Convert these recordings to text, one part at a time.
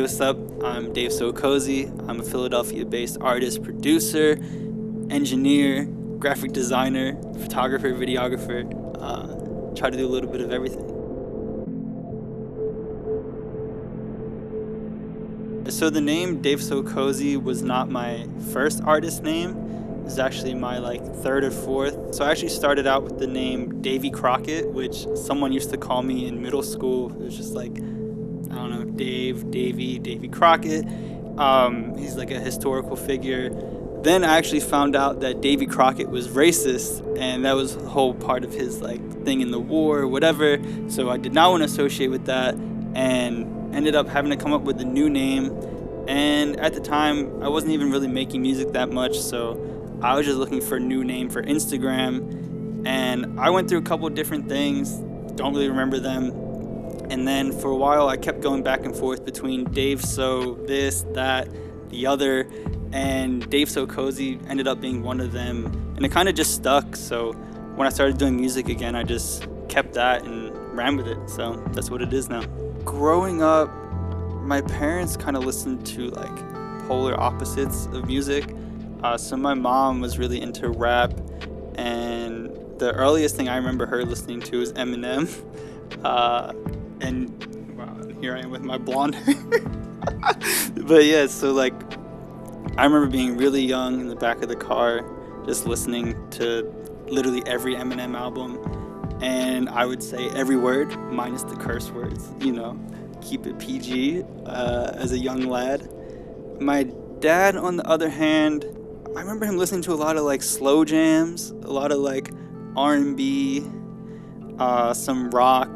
what's up? I'm davesocozy. I'm a Philadelphia-based artist, producer, engineer, graphic designer, photographer, videographer. Try to do a little bit of everything. So the name davesocozy was not my first artist name. It was actually my third or fourth. So I actually started out with the name Davy Crockett, which someone used to call me in middle school. It was just I don't know, Davy Crockett. He's like a historical figure. Then I actually found out that Davy Crockett was racist, and that was a whole part of his thing in the war or whatever. So I did not want to associate with that, and ended up having to come up with a new name. And at the time, I wasn't even really making music that much, so I was just looking for a new name for Instagram. And I went through a couple different things, don't really remember them. And then for a while, I kept going back and forth between Dave So, this, that, the other, and davesocozy ended up being one of them. And it kind of just stuck. So when I started doing music again, I just kept that and ran with it. So that's what it is now. Growing up, my parents kind of listened to polar opposites of music. So my mom was really into rap, and the earliest thing I remember her listening to was Eminem. And wow, here I am with my blonde hair. But yeah, so I remember being really young in the back of the car, just listening to literally every Eminem album, and I would say every word minus the curse words, keep it PG as a young lad. My dad, on the other hand, I remember him listening to a lot of slow jams, a lot of R&B, some rock.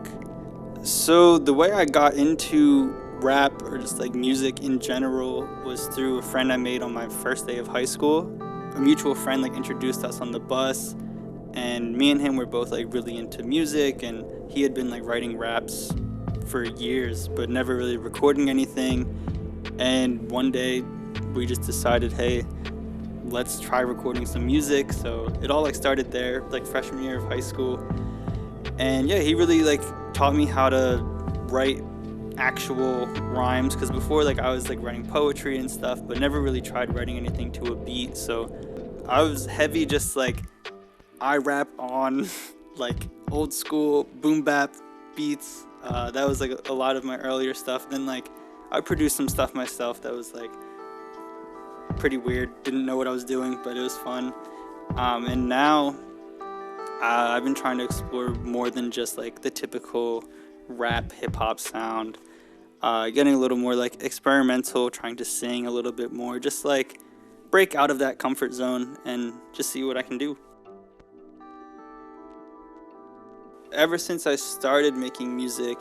So the way I got into rap or just music in general was through a friend I made on my first day of high school. A mutual friend introduced us on the bus, and me and him were both really into music, and he had been writing raps for years but never really recording anything. And one day we just decided, hey, let's try recording some music. So it all started there, freshman year of high school. And yeah, he really taught me how to write actual rhymes, because before I was writing poetry and stuff, but never really tried writing anything to a beat. So I was heavy just I rap on old school boom bap beats. That was a lot of my earlier stuff. Then I produced some stuff myself that was pretty weird. Didn't know what I was doing, but it was fun. And now I've been trying to explore more than just the typical rap hip hop sound. Getting a little more experimental, trying to sing a little bit more, just break out of that comfort zone and just see what I can do. Ever since I started making music,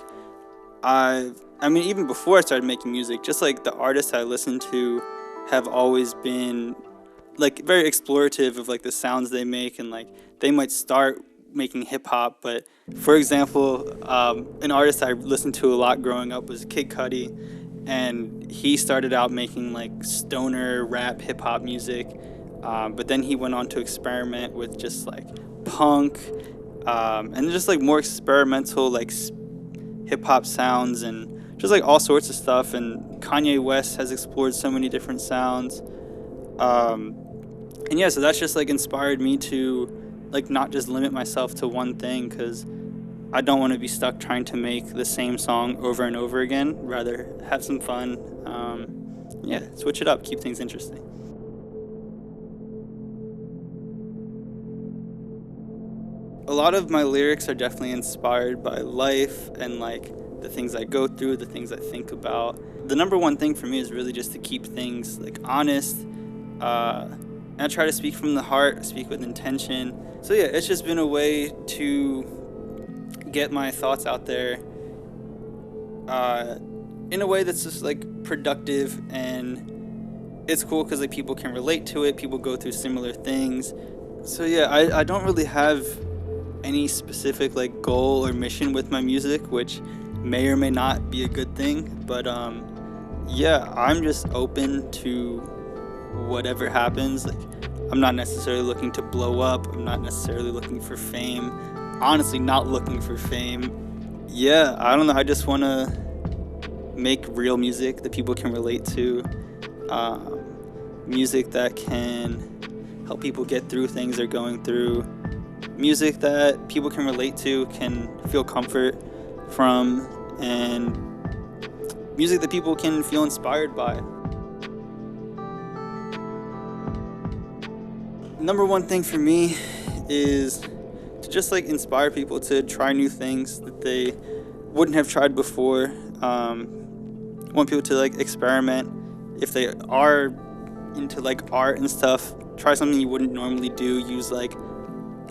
even before I started making music, just the artists I listen to have always been very explorative of the sounds they make, and they might start making hip hop, but for example, an artist I listened to a lot growing up was Kid Cudi, and he started out making stoner rap hip hop music, but then he went on to experiment with just punk, and just more experimental hip hop sounds, and just all sorts of stuff. And Kanye West has explored so many different sounds, and yeah, so that's just inspired me to not just limit myself to one thing, because I don't want to be stuck trying to make the same song over and over again. Rather have some fun, switch it up, keep things interesting. A lot of my lyrics are definitely inspired by life and the things I go through, the things I think about. The number one thing for me is really just to keep things honest. And I try to speak from the heart, speak with intention. So yeah, it's just been a way to get my thoughts out there in a way that's just productive, and it's cool because people can relate to it. People go through similar things. So yeah, I don't really have any specific goal or mission with my music, which may or may not be a good thing, but yeah, I'm just open to whatever happens. I'm not necessarily looking to blow up. I'm not necessarily looking for fame. Honestly, not looking for fame. Yeah, I don't know. I just want to make real music that people can relate to, music that can help people get through things they're going through, music that people can relate to, can feel comfort from, and music that people can feel inspired by. Number one thing for me is to just like inspire people to try new things that they wouldn't have tried before. Want people to like experiment. If they are into like art and stuff, try something you wouldn't normally do. Use like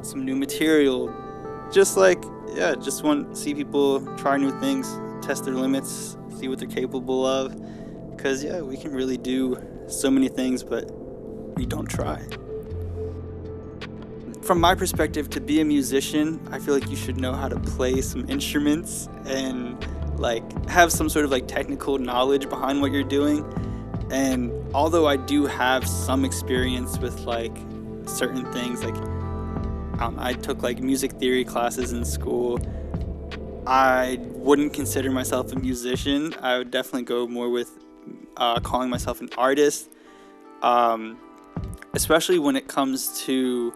some new material. Just want to see people try new things, test their limits, see what they're capable of. Because we can really do so many things, but we don't try. From my perspective, to be a musician, I feel like you should know how to play some instruments and like have some sort of like technical knowledge behind what you're doing. And although I do have some experience with like certain things, like I took like music theory classes in school, I wouldn't consider myself a musician. I would definitely go more with calling myself an artist, especially when it comes to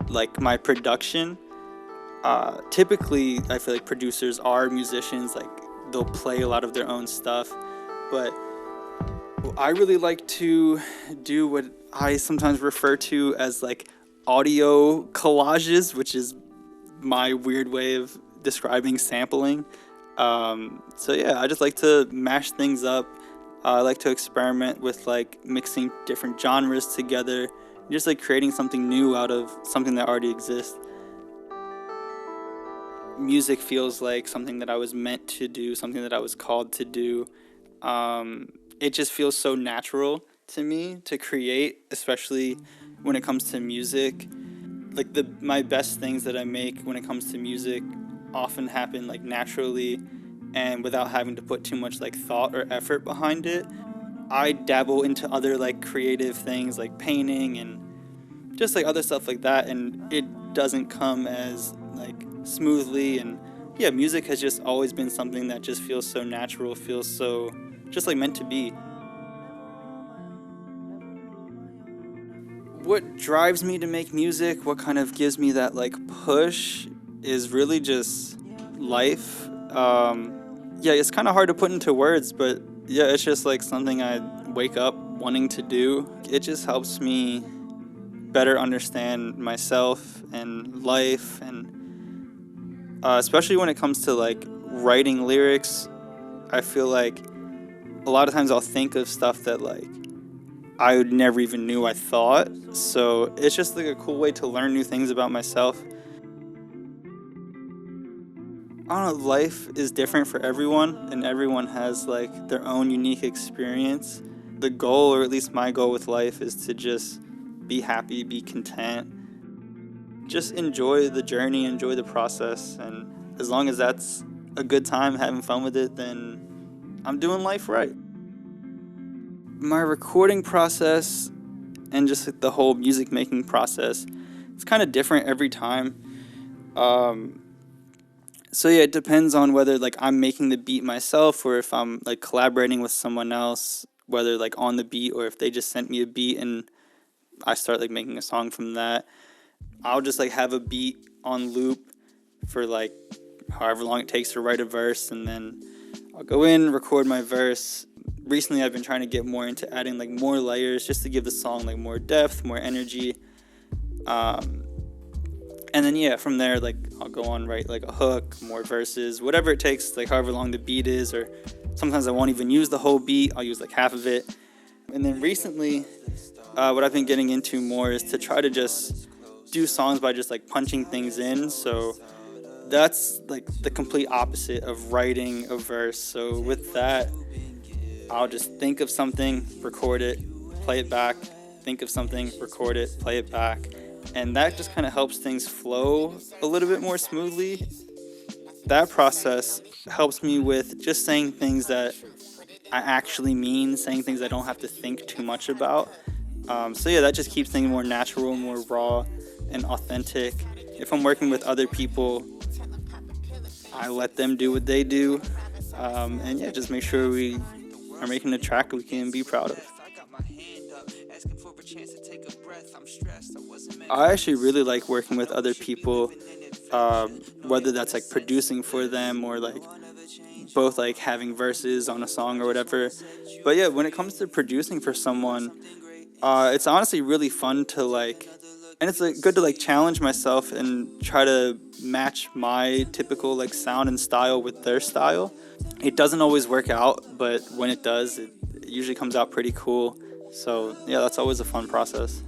like my production. Typically I feel like producers are musicians, like they'll play a lot of their own stuff, but I really like to do what I sometimes refer to as like audio collages, which is my weird way of describing sampling. I just like to mash things up. I like to experiment with like mixing different genres together, just like creating something new out of something that already exists. Music feels like something that I was meant to do, something that I was called to do. It just feels so natural to me to create, especially when it comes to music. Like my best things that I make when it comes to music often happen like naturally and without having to put too much like thought or effort behind it. I dabble into other like creative things like painting and just like other stuff like that, and it doesn't come as like smoothly. And music has just always been something that just feels so natural, feels so just like meant to be. What drives me to make music, what kind of gives me that like push, is really just life. It's kind of hard to put into words, but it's just like something I wake up wanting to do. It just helps me better understand myself and life, and especially when it comes to like writing lyrics, I feel like a lot of times I'll think of stuff that like I would never even knew I thought. So it's just like a cool way to learn new things about myself. I don't know, life is different for everyone, and everyone has like their own unique experience. The goal, or at least my goal with life, is to just be happy, be content, just enjoy the journey, enjoy the process. And as long as that's a good time, having fun with it, then I'm doing life right. My recording process and just like the whole music making process, it's kind of different every time. It depends on whether like I'm making the beat myself or if I'm like collaborating with someone else, whether like on the beat or if they just sent me a beat and I start like making a song from that. I'll just like have a beat on loop for like however long it takes to write a verse, and then I'll go in, record my verse. Recently I've been trying to get more into adding like more layers just to give the song like more depth, more energy. And then from there, like I'll go on, write like a hook, more verses, whatever it takes, like however long the beat is, or sometimes I won't even use the whole beat, I'll use like half of it. And then recently, what I've been getting into more is to try to just do songs by just like punching things in. So that's like the complete opposite of writing a verse. So with that, I'll just think of something, record it, play it back, think of something, record it, play it back. And that just kind of helps things flow a little bit more smoothly. That process helps me with just saying things that I actually mean, saying things I don't have to think too much about. That just keeps things more natural, more raw and authentic. If I'm working with other people, I let them do what they do. And yeah, just make sure we are making a track we can be proud of. I actually really like working with other people, whether that's like producing for them or like both like having verses on a song or whatever. But yeah, when it comes to producing for someone, it's honestly really fun to like, and it's like good to like challenge myself and try to match my typical like sound and style with their style. It doesn't always work out, but when it does, it usually comes out pretty cool. So yeah, that's always a fun process.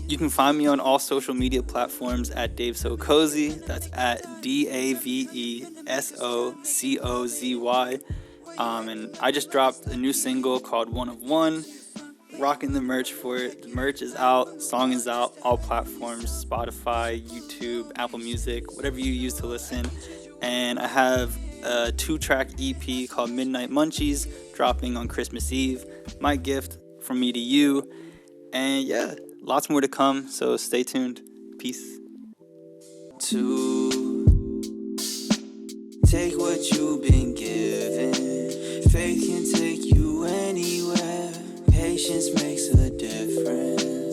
You can find me on all social media platforms at davesocozy. That's at DAVESOCOZY. And I just dropped a new single called One of One. Rocking the merch for it. The merch is out, song is out, all platforms, Spotify, YouTube, Apple Music, whatever you use to listen. And I have a 2-track EP called Midnight Munchies dropping on Christmas Eve. My gift from me to you. And yeah, lots more to come, so stay tuned. Peace. To take what you've been given, faith can take you anywhere. Patience makes a difference.